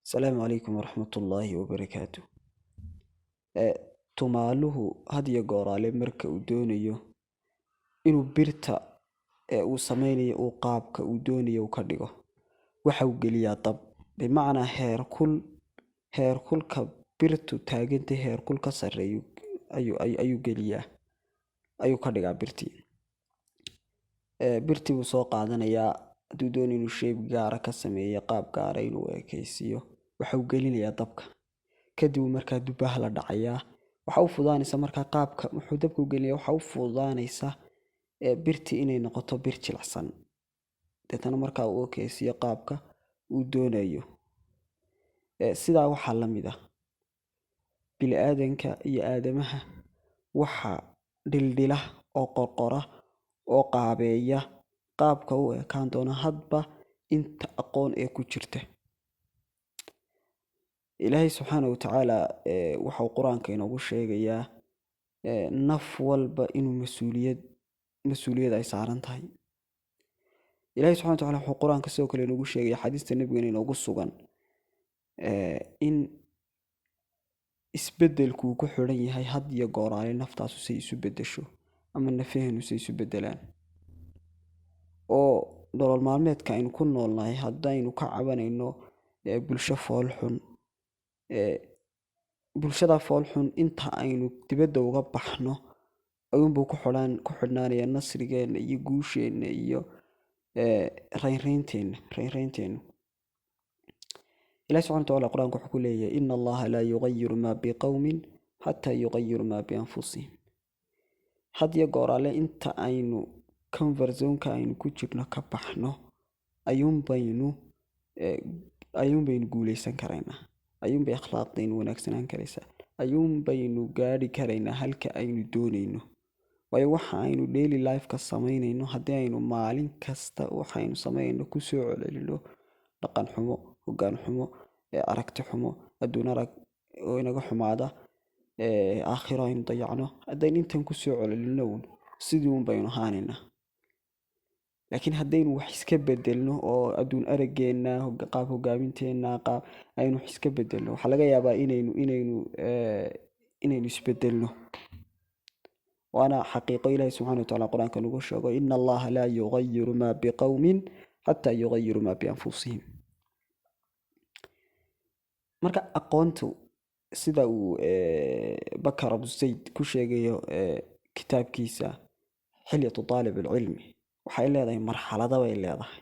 السلام عليكم ورحمة الله وبركاته. tumaaluhu had iyo gooraale marka uu doonayo inuu birta uu sameynayo uu qaabka uu doonayo uu ka dhigo, waxa uu geliyaa dab. Bimacnaa heerkulka birtu taagantay heerkul ka sarreeyo ayuu geliyaa, ayuu ka dhigaa birtii. Birtii buu soo qaadanayaa, hadduu doonayo inuu shape gaara ka sameeyo, qaab gaara inuu ekaysiiyo, waxa uu gelinayaa dabka. kadib markaa dubaha la dhacayaa, waxa u fududaanaysa markaa qaabka wuxuu dabka u gelinayaa, waxa u fududaanaysa birtii inay noqoto bir jilicsan. deetana markaa uu ekaysiiyo qaabka uu doonayo. sidaa waxaa la mid ah bini'aadanka iyo aadamaha, waxa dhildhila oo qorqora oo qaabeeya qaabka u ekaan doona hadba inta aqoon ee ku jirta. ilaahay subxaanahu watacaala waxau qur-aanka inoogu sheegayaa naf walba inuu mas-uuliyad ay saaran tahay. ilaahay subxana watacaala wuxuu qur-aanka sidoo kale inoogu sheegaya xadiista nebigana inoogu sugan in isbedelku uu ku xidhan yahay had iyo gooraale naftaasu say isu bedesho ama nafaheenu say isu bedelaan. oo nolol maalmeedka aynu ku noolnahay haddaynu ka cabanayno bulsho foolxun, bulshada foolxun inta aynu dibadda uga baxno ayuunbuu ku xidhnaanaya nasrigeena iyo guusheenna iyo raynraynteenu. ilahi subxana watacaala qur-aanka wuxuu ku leeyahay ina allaha laa yugayiru maa biqowmin xataa yugayiru maa bianfusihim. had iyo gooraale inta aynu comfort zoneka aynu ku jirno ka baxno ayuunbaynu guuleysan karaynaa, ayuunbay akhlaaqdaynu wanaagsanaan karaysaa, ayuunbaynu gaadhi karaynaa halka aynu doonayno. waayo waxa aynu daily lifeka samaynayno haddii aynu maalin kasta waxaynu samaynayno kusoo celcelino dhaqan xumo, hoggaan xumo, aragti xumo, adduun arag oo inaga xumaada, aakhiro aynu dayacno, haddaynu intan kusoo celcelino sidii un baynu ahaanaynaa. laakiin haddaynu wax iska bedelno oo adduun arageenna, qaab hoggaaminteena, qaab aynu wax iska bedelno, waxaa laga yaabaa inaynu isbedelno. waana xaqiiqo ilaahi subxana watacaala qur-aanka nagu sheego ina allaha laa yugayiru maa biqowmin xataa yugayiru maa bianfusihim. marka aqoontu sida uu bakar abu zayd ku sheegayo kitaabkiisa xilyatu aalib alcilmi, waxay leedahay marxalado bay leedahay.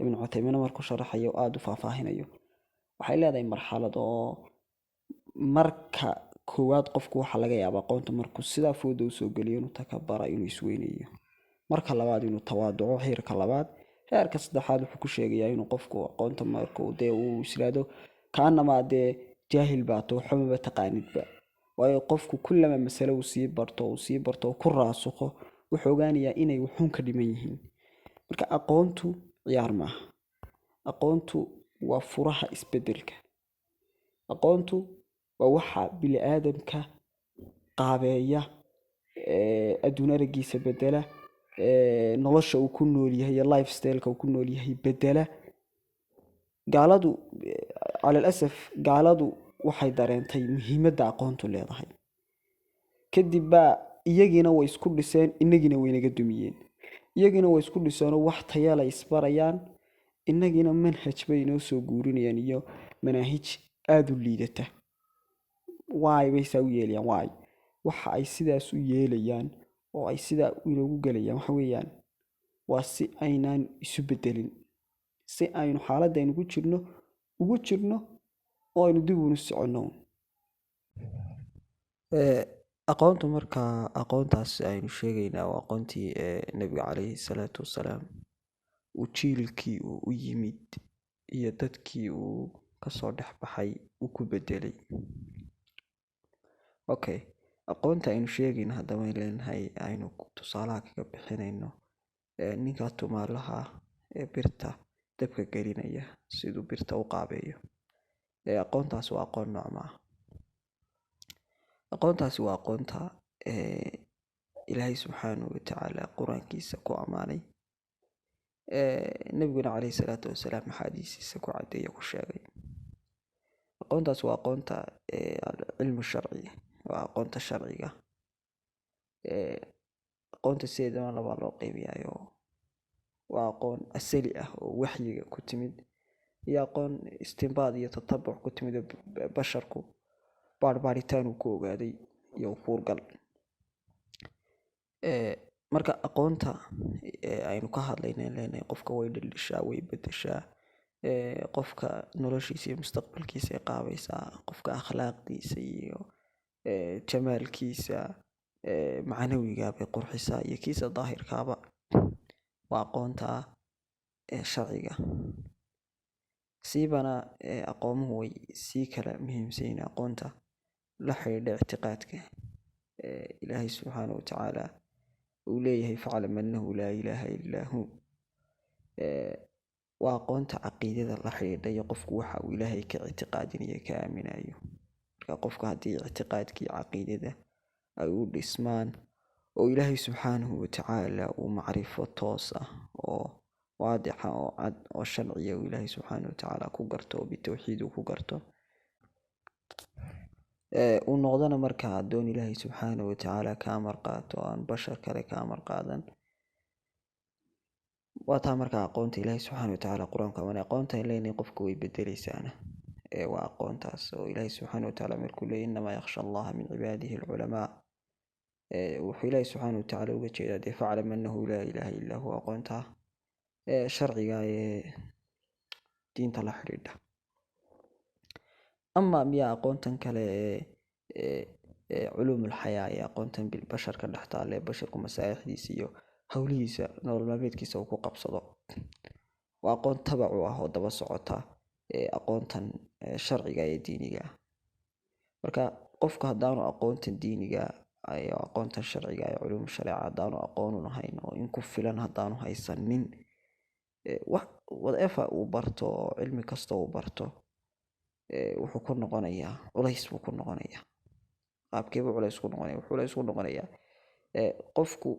ibnu cuthaymiina markuu sharaxayo aada u faahfaahinayo, waxay leedahay marxalad oo marka koowaad qofku waxaa laga yaaba aqoonta markuu sidaa fooda usoo geliyo inuu takabara, inuu isweyneeyo. marka labaad inuu tawaaduco, heerka labaad. heerka saddexaad wuxuu ku sheegayaa inuu qofku aqoonta markuu dee uu islaado kaanamaa dee jaahil baato waxbaba taqaanidba. waayo qofku kullama masale uu sii barto ku raasuqo wuxuu ogaanayaa inay wuxuun ka dhiman yihiin. marka aqoontu ciyaar maaha. aqoontu waa furaha isbedelka. aqoontu waa waxa bini'aadamka qaabeeya, adduun araggiisa bedela, nolosha uu ku nool yahay iyo lifestyleka uu ku nool yahay bedela. gaaladu cala alasaf gaaladu waxay dareentay muhiimadda aqoontu leedahay. kadib baa iyagiina way isku dhiseen, inagiina waynaga dumiyeen. iyagiina way isku dhiseenoo wax tayala isbarayaan, inagiina manhaj bay inoo soo guurinayaan iyo manaahij aada u liidata. waay bay saa u yeelayaan? waay waxa ay sidaas u yeelayaan oo ay sidaa inoogu gelayaan waxa weeyaan waa si aynaan isu bedelin, si aynu xaaladda aynu ugu jirno oo aynu dib unu soconno. aqoontu markaa aqoontaas aynu sheegaynaa waa aqoontii nebiga calayhi salaatu wasalaam uu jiilkii uu u yimid iyo dadkii uu kasoo dhex baxay uu ku bedelay. okay, aqoonta aynu sheegayna haddaba ay leenahay aynu tusaalaha kaga bixinayno ninkaa tumaalaha ee birta dabka gelinaya siduu birta u qaabeeyo. aqoontaas waa aqoon noocma ah. aqoontaasi waa aqoonta ilaahay subxaanahu watacaala qur-aankiisa ku ammaanay, nebiguna calayhi salaatu wasalaam axaadiisiisa ku caddeeya ku sheegay. aqoontaas waa aqoonta cilmu sharci, waa aqoonta sharciga. aqoonta sideedana labaa loo qeybiyayo, waa aqoon asali ah oo waxyiga ku timid, iyo aqoon istinbaad iyo tatabuc ku timid oo basharku baaritaan uu ku ogaaday iyo fuurgal. marka aqoonta aynu ka hadlayna leenahay qofka way dhaldhishaa, way bedeshaa, qofka noloshiisa iyo mustaqbalkiisa ay qaabaysaa, qofka akhlaaqdiisa iyo jamaalkiisa macnawiga bay qurxisaa iyo kiisa daahirkaaba. waa aqoonta sharciga. siibana aqoomuhu way sii kala muhiimsan yihiin. aqoonta la xidhiidha ictiqaadka ilaahay subxaanahu watacaala uu leeyahay faclam annahu laa ilaaha illaa hu. waa aqoonta caqiidada la xidhiidha iyo qofku waxa uu ilaahay ka ictiqaadinayo ka aaminayo. marka qofka haddii ictiqaadkii caqiidada ay u dhismaan oo ilaahay subxaanahu watacaala uu macrifo toos ah oo waadixa oo cad oo sharciya uu ilaahay subxaanahu watacaala ku garto oo bitawxiid uu ku garto, uu noqdana markaa addoon ilaahay subxaanahu watacaala ka amar qaato oo aan bashar kale ka amar qaadan. waa taa markaa aqoonta ilaahay subxaanahu watacaala qur-aanka amane. aqoonta ay leenahay qofka way bedeleysaana. waa aqoontaas oo ilaahay subxaanahu watacaala markuu leeyahy innamaa yakhsha allaha min cibaadihi alculamaa, wuxuu ilaahay subxaanahu watacaala uga jeedaa dee faclam annahu laa ilaaha illaa huwa, aqoonta sharciga ee diinta la xidhiidha. ama miyaa aqoontan kale culuumul xayaa ee aqoontan basharka dhex taale ee basharku masaalixdiisa iyo howlihiisa nolol maalmeedkiisa uu ku qabsado, waa aqoon tabac u ah oo daba socota aqoontan sharciga ee diiniga. marka qofka haddaanu aqoontan diiniga iyo aqoontan sharciga ee culuum shareeca haddaanu aqoon u lahayn oo in ku filan haddaanu haysanin, whatever uu barto oo cilmi kasta uu barto wuxuu ku noqonayaa culays buu ku noqonayaa. qaabkeebuu culays ku noqonaya? wuxuu culays ku noqonayaa qofku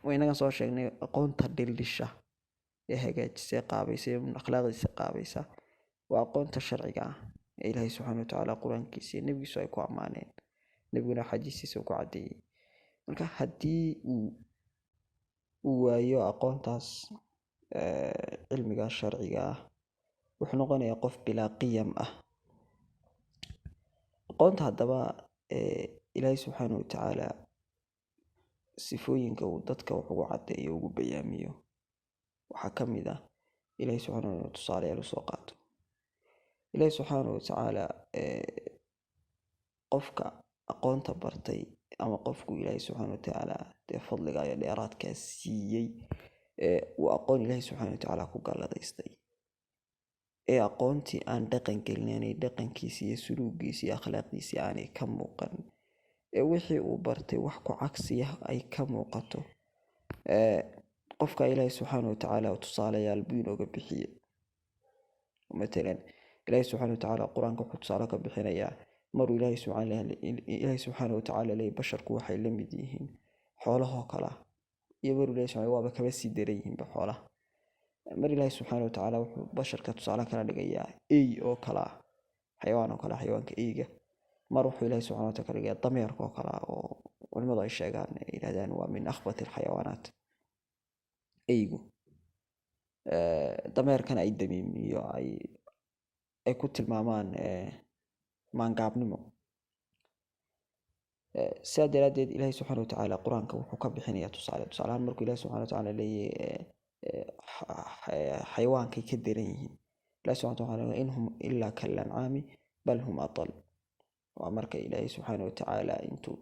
waynaga soo sheegnay aqoonta dhildhisha ee hagaajisa qaabaysa ee akhlaaqdiisa qaabaysa waa aqoonta sharciga ah ee ilaahay subxaanahu watacaala qur-aankiisa iyo nebigiisu ay ku ammaaneen, nebiguna xadiistiisa uu ku caddeeyey. marka haddii uu waayo aqoontaas cilmiga sharciga ah, wuxuu noqonayaa qof bilaa qiyam ah. aqoonta haddaba ilaahay subxaanahu watacaala sifooyinka uu dadka wax ugu caddeeyo ugu bayaamiyo waxaa ka mid ah ilaahay subxaanahu watacaala tusaalayaal usoo qaato. ilaahay subxaanahu watacaala qofka aqoonta bartay ama qofku ilaahay subxaanahu watacaala dee fadliga iyo dheeraadkaa siiyey uu aqoon ilaahay subxaanahu watacaala ku galladaystay, ee aqoontii aan dhaqan gelinaynay dhaqankiisi iyo suluugiisi iyo akhlaaqdiisii aanay ka muuqan, ee wixii uu bartay wax ku cagsiya ay ka muuqato, qofka ilaahay subxaanahu watacaala tusaalayaal buu inooga bixiyey. matalan ilaahay subxaanahu watacaala qur-aanka wuxuu tusaale ka bixinayaa maruu ilaahay subxaanahu watacaala leeyahy basharku waxay la mid yihiin xoolahoo kale ah, iyo maruu ilaahay subxaanahu waaba kaba sii daran yihiinba xoolaha. mar ilaahay subxaanahu watacaala wuxuu basharka tusaale kala dhigayaa ey oo kale ah, xayawaan oo kale ah, xayawaanka eyga. mar wuxuu ilaahay subxaanahu watacaala ka dhigayaa dameerka oo kale ah, oo culimadu ay sheegaan yidhahdaan waa min akhbati alxayawaanaat eygu. dameerkana ay damiimiyo ay ku tilmaamaan maangaabnimo. sidaa daraaddeed ilaahay subxaanahu watacaala qur-aanka wuxuu ka bixinayaa tusaalehaan markuu ilaahay subxaanahu watacaala leeyahay xayawaankay ka daran yihiin, ilaahay subxaanahu watacaala inhum ilaa kalancaami bal hum adal. waa marka ilaahay subxaanahu watacaala intuu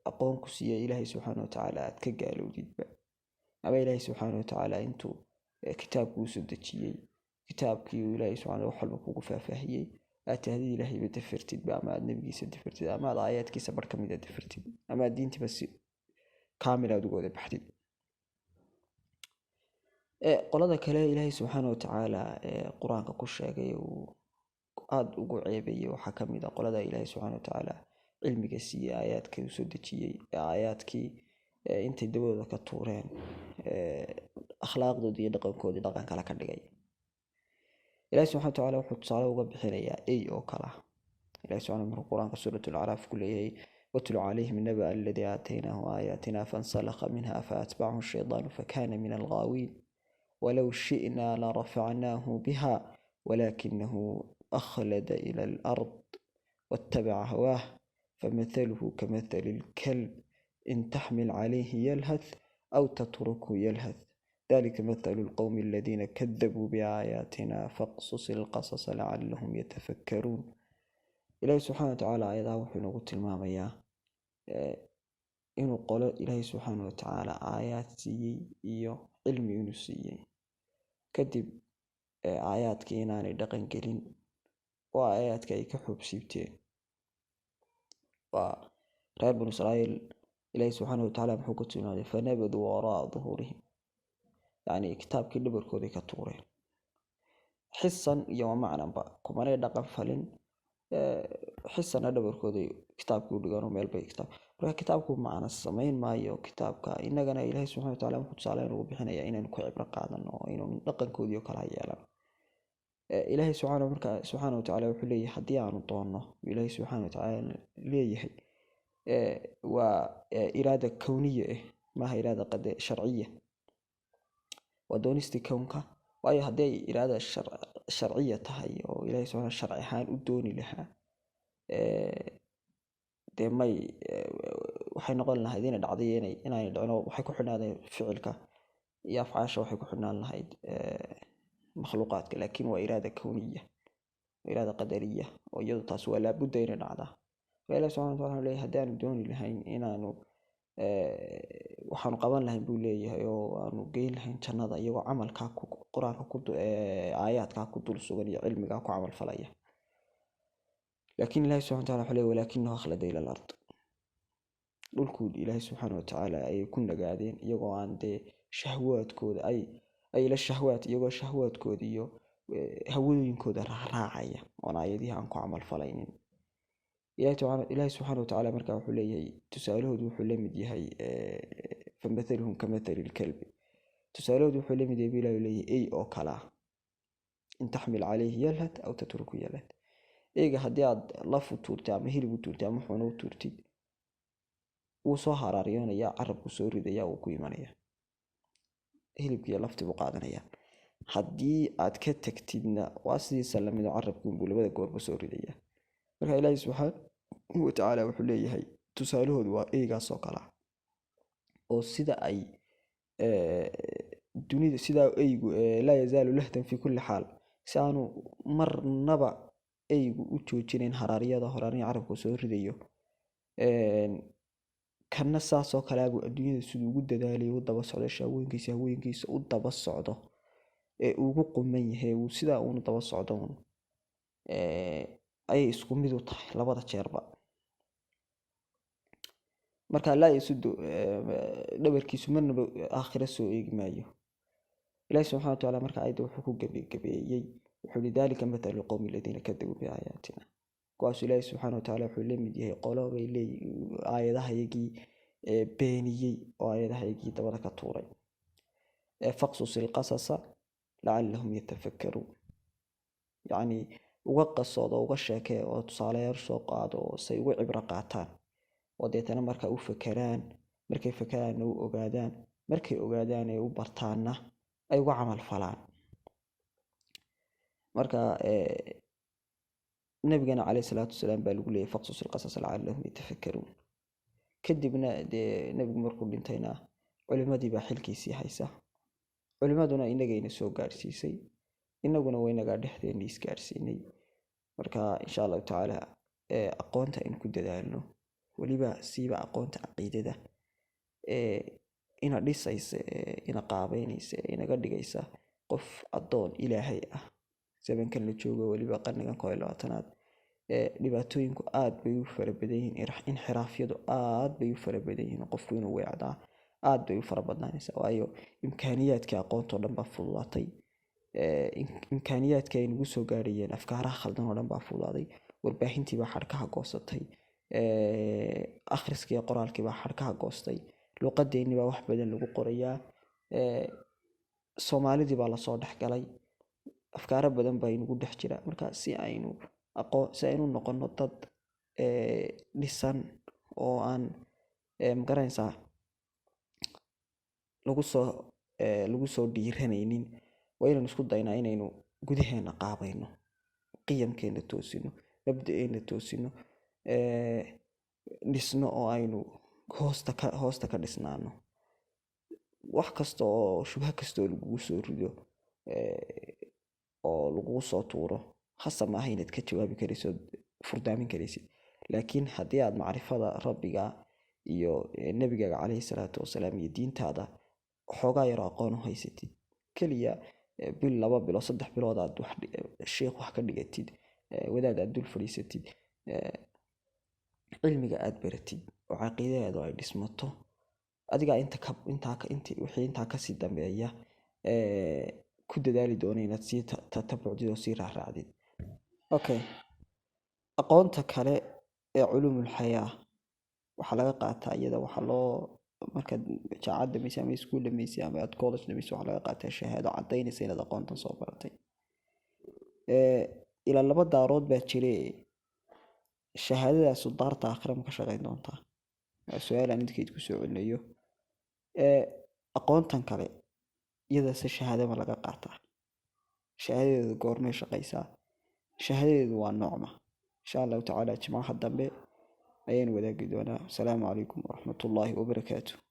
aqoon ku siiya ilaahay subxaanahu watacaala aad ka gaalowdidba, ama ilaahay subxaanahu watacaala intuu kitaabkuu soo dejiyey, kitaabkii uu ilaahay subxaanahu wax walba kugu faahfaahiyey, aad tahdid ilaahayba dafirtidba, ama aad nebigiisa dafirtid, ama aad aayaadkiisa bar ka mida dafirtid, ama aad diintiiba si kaamil aad uga wada baxdid. qolada kale ilaahay subxaanahu watacaala qur-aanka ku sheegay uu aada ugu ceebeeyey waxaa ka mid ah qolada ilaahay subxaanahu watacaala cilmiga siiyey, aayaadkii uu soo dejiyey, aayaadkii intay dabadooda ka tuureen akhlaaqdoodii iyo dhaqankoodii dhaqan kale ka dhigay. ilaahi subxana watacaala wuxuu tusaale uga bixinayaa ey oo kale ah. ilahi subxana markuu qur-aanka suurat alacraaf ku leeyahay watlu calayhim naba aladii aataynaahu aayaatina fansalakha minha faatbacahu shaydaanu fakana min alghaawiin walow shi'naa larafacnaahu biha walakinahu akhlada ila alard waatabaca hawaah famathaluhu kamathali lkalb in taxmil calayhi yalhath aw tatrukhu yalhath dalika mathalu lqowmi aladiina kadabuu biaayaatina faqsus ilqasasa lacalahum yatafakkaruun. ilaahi subxaana watacaala ayadaha wuxuu inoogu tilmaamayaa inuu qolo ilaahi subxaana watacaala aayaad siiyey iyo cilmi inuu siiyey, kadib aayaadkii inaanay dhaqan gelin oo aayaadka ay ka xoobsiibteen. waa reer banu israa'iil ilaahi subxaana watacaala muxuu ku tilmaamay fanabaduu waraa duhuurihim, yacni kitaabkii dhabarkooday ka tuureen. xisan iyo wamacnanba kumanay dhaqan falin, xisana dhabarkooday kitaabkii u dhigaan oo meel bay marka kitaabku macna samayn maayo. kitaabka innagana ilaahi subxana watacaala wuxuu tusaale inugu bixinayaa inaynu ku cibro qaadano oo inaynu dhaqankoodii oo kala yeelano. ilaahi subxaana watacaala wuxuu leeyahay haddii aanu doonno, ilaahi subxaana watacaala leeyahay waa iraada kowniya maaha iraada sharciya, waa doonistii kownka. waayo haddii ay iraada sharciya tahay oo ilaahi subxana sharci ahaan u dooni lahaa, dee waxay noqon lahayd inay dhacday inaanay dhicino. waxay ku xidhnaadeen ficilka iyo afcaasha, waxay ku xidhnaan lahayd makhluuqaadka. laakiin waa iraada kowniya, iraada qadariya, oo iyadu taas waa laabudda inay dhacdaa. marka ilahi subxana wataala wuxuu leeyahay haddii aanu dooni lahayn inaanu waxaanu qaban lahayn buu leeyahay oo aanu geyn lahayn jannada iyagoo camalkaa qur-aanka aayaadkaa ku dul sugan iyo cilmigaa ku camal falaya. laakiin ilahi subxana wataala wuxuu leeyahay walaakinahu akhlada ila alard, dhulkuu ilaahi subxaana watacaala ayay ku nagaadeen iyagoo aan dee shahwaadkooda ay la shahwaad, iyagoo shahwaadkooda iyo hawooyinkooda raacaya oon aayadihii aan ku camal falaynin. ilaahi subxaana watacaala markaa wuxuu leeyahay tusaalahoodu wuxuu la mid yahay famathaluhum kamathali lkalbi, tusaalahoodu wuxuu la mid yahay buu ilahi leeyahay ey oo kale ah, in taxmil calayhi yalhath aw tatruku yalhath. eyga haddii aad laf u tuurtid ama hilib u tuurtid ama xuno u tuurtid, wuu soo haraariyoonayaa, carabku soo ridaya, wuu ku imanaya, hilibkiiyo laftii buu qaadanaya. haddii aad ka tagtidna waa sidiisa lamid oo carabkiinbuu labada goorba soo ridaya. marka ilaahi subxaana watacaala wuxuu leeyahay tusaalahoodu waa eygaas oo kale ah, oo sida ay dunida sidaa eygu laa yazaalu lahdan fi kulli xaal, si aanu marnaba eygu u joojinayn haraaryada horaarnya carabku soo ridayo, kanna saasoo kaleabuu adduunyada siduu ugu dadaalayo u daba socdo, haweenkiisa u daba socdo ee ugu quman yahay, uu sidaa uunu daba socdo ayay isku mid u tahay labada jeerba. marka laa yasudu dhabarkiisu marnaba aakhira soo eegi maayo. ilahi subxana watacaala marka ayadda wuxuu ku gabeeyey, wuxuu yihi dalika mathalu lqowmi aladiina kadabuu biaayaatina, kuwaasuu ilaahi subxaana watacaala wuxuu la mid yahay qolo bay leeyihin aayadahayagii beeniyey oo aayadahayagii dabada ka tuuray. faqsus ilqasasa lacalahum yatafakkaruun, yacni uga qasoodo, uga sheekee oo tusaaleyaal soo qaado oo say uga cibro qaataan, oo deetana marka u fakeraan, markay fakeraanna u ogaadaan, markay ogaadaan ay u bartaanna ay uga camal falaan. marka nabigana caleyhi salaatu wasalaam baa lagu leeyahy faqsus ilqasas lacalahum yatafakkaruun. kadibna dee nebigu markuu dhintayna culimadii baa xilkiisii haysa, culimaduna inagayna soo gaadhsiisay, inaguna waynagaa dhexdeennii isgaadhsiinay. marka insha allahu tacaala aqoonta aynu ku dadaalno, weliba siiba aqoonta caqiidada ina dhisaysa, ina qaabeynaysa, inaga dhigaysa qof addoon ilaahay ah. zamankan la joogo weliba qarnigan 21aad dhibaatooyinku aad bay u fara badan yihiin, inxiraafyadu aad bay u fara badan yihiin, qofku inuu weecdaa aad bay u fara badnaanaysaa. waayo imkaaniyaadkii aqoontoo dhan baa fududaatay, imkaaniyaadkii ay nagu soo gaadhayeen afkaaraha khaldan oo dhan baa fududaaday, warbaahintii baa xadhkaha goosatay, akhriskii qoraalkii baa xadhkaha goostay, luuqadeennii baa wax badan lagu qorayaa, soomaalidii baa lasoo dhexgalay, afkaaro badan baa inagu dhex jira. Marka si aynu noqono dad dhisan oo aan magaranaysaa lagu soo dhiiranaynin, waa inaynu isku daynaa inaynu gudaheena qaabayno, qiyamkeena toosino, mabda'eena toosino, dhisno oo aynu hoosta ka dhisnaano. wax kasta oo shubha kasta oo lagugu soo rido oo lagugu soo tuuro, khasab maaha inaad ka jawaabi karayso ood furdaamin karaysid. Laakiin haddii aad macrifada rabbiga iyo nebigaaga calayhi salaatu wasalaam iyo diintaada xoogaa yaroo aqoon u haysatid, keliya bil, 2 bilo, 3 bilood aad sheekh wax ka dhigatid, wadaad aad dul fadhiisatid, cilmiga aad baratid oo caqiidadeedu ay dhismato, adigaa wixii intaa kasii dambeeya ku dadaali doona inaad sii tatabucdid oo sii raacraacdid. Okay, aqoonta kale ee culuumul xayaa waxaa laga qaataa iyada, markaad jaamacad dhamaysay ama iskuul dhamaysay ama aad college dhamaysay, waxaa laga qaataa shahaado caddaynaysa inaad aqoontan soo baratay. ilaa 2 daarood baa jire, shahaadadaasu daarta aakhira ma ka shaqayn doontaa? waa su-aal aan idinka idinku soo celinayo. aqoontan kale iyadase shahaado ma laga qaataa? shahaadadeedu goormay shaqaysaa? shahaadadeedu waa noocma? insha allahu tacaala jimcaha dambe ayaynu wadaagi doonaa. asalaamu calaykum waraxmatullaahi wabarakaatu.